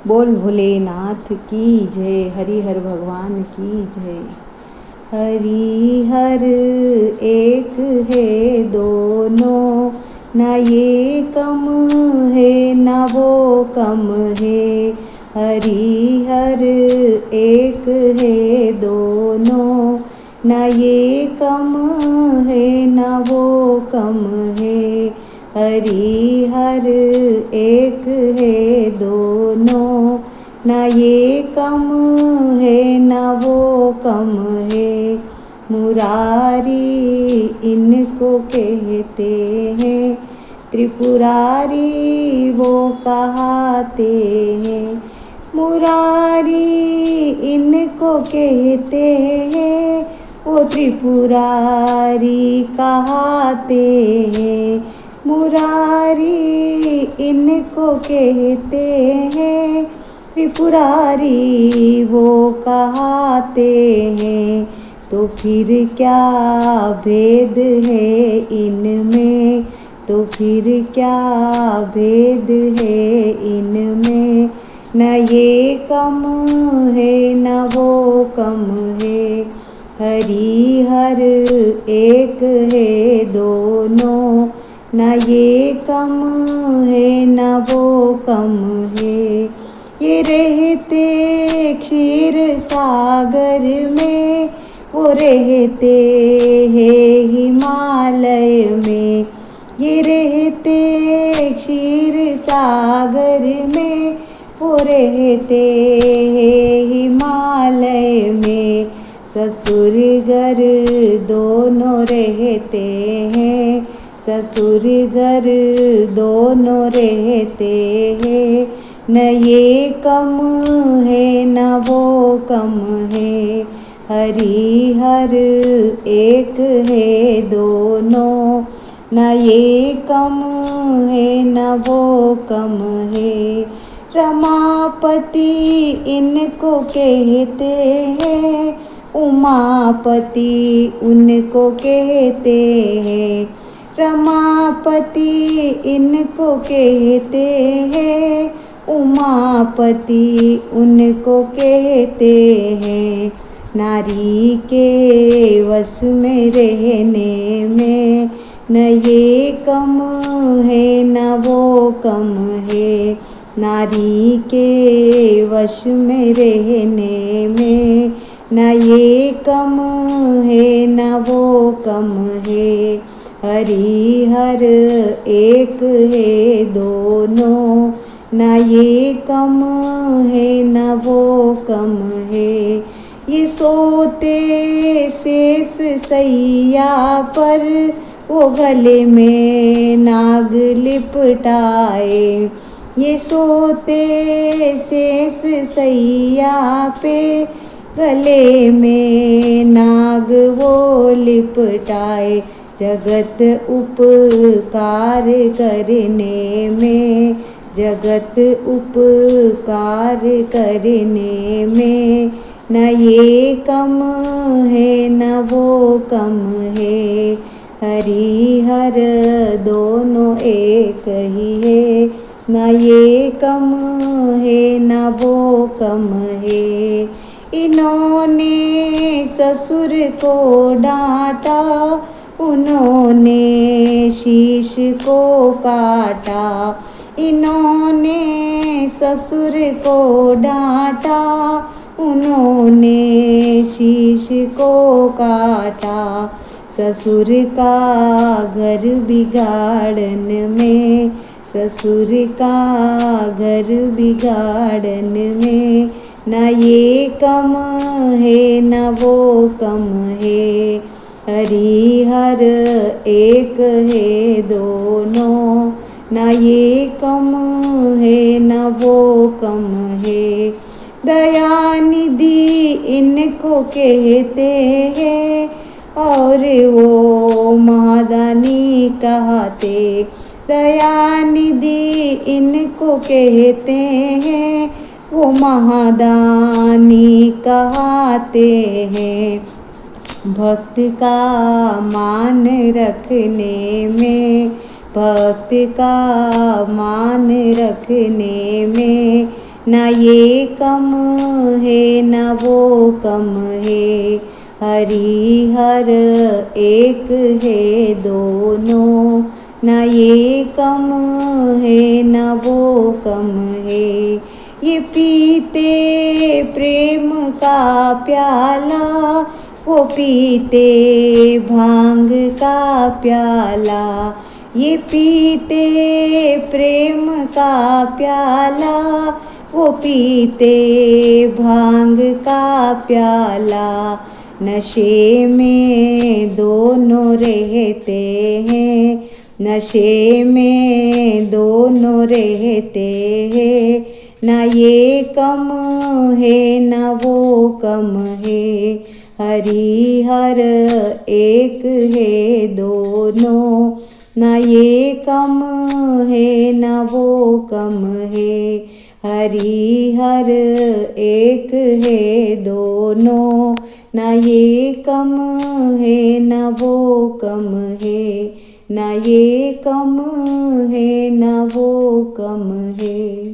बोल भोलेनाथ की जय। हरिहर भगवान की जय। हरिहर एक है दोनों, न ये कम है न वो कम है। हरिहर एक है दोनों, न ये कम है न वो कम है। हरिहर एक है दोनों, न ये कम है न वो कम है। मुरारी इनको कहते हैं, त्रिपुरारी वो कहाते हैं। मुरारी इनको कहते हैं, वो त्रिपुरारी कहाते हैं। मुरारी इनको कहते हैं, त्रिपुरारी वो कहाते हैं। तो फिर क्या भेद है इनमें, तो फिर क्या भेद है इनमें। न ये कम है न वो कम है। हरिहर एक है दोनों, न ये कम है न वो कम है। ये रहते क्षीर सागर में, वो रहते हैं हिमालय में। ये रहते क्षीर सागर में, वो रहते हैं हिमालय में। ससुर घर दोनों रहते हैं, ससुर घर दोनों रहते हैं। न ये कम है न वो कम है। हरिहर एक है दोनों, न ये कम है न वो कम है। रमापति इनको कहते हैं, उमापति उनको कहते हैं। रमापति इनको कहते हैं, उमापति उनको कहते हैं। नारी के वश में रहने में, न ये कम है न वो कम है। नारी के वश में रहने में, न ये कम है न वो कम है। हरिहर एक है दोनों, न ये कम है न वो कम है। ये सोते शेष सैया पर, वो गले में नाग लिपटाए। ये सोते शेष सैया पे, गले में नाग वो लिपटाए। जगत उपकार करने में, जगत उपकार करने में, न ये कम है न वो कम है। हरिहर दोनों एक ही है, न ये कम है न वो कम है। इन्होंने ससुर को डांटा, उन्होंने शीश को काटा। इन्होंने ससुर को डांटा, उन्होंने शीश को काटा। ससुर का घर बिगाड़न में, ससुर का घर बिगाड़न में, न ये कम है न वो कम है। हरिहर एक है दोनों, न ये कम है न वो कम है। दयानिधि इनको कहते हैं, और वो महादानी कहते। दयानिधि इनको कहते हैं, वो महादानी कहते हैं। भक्त का मान रखने में, भक्त का मान रखने में, न ये कम है न वो कम है, हरि हर एक है दोनों। न ये कम है न वो कम है, ये पीते प्रेम का प्याला, वो पीते भांग का प्याला। ये पीते प्रेम का प्याला, वो पीते भांग का प्याला। नशे में दोनों रहते हैं, नशे में दोनों रहते हैं। न ये कम है न वो कम है, हरि हर एक है दोनों। न ये कम है न वो कम है, हरि हर एक है दोनों। न ये कम है न वो कम है, न ये कम है न वो कम है।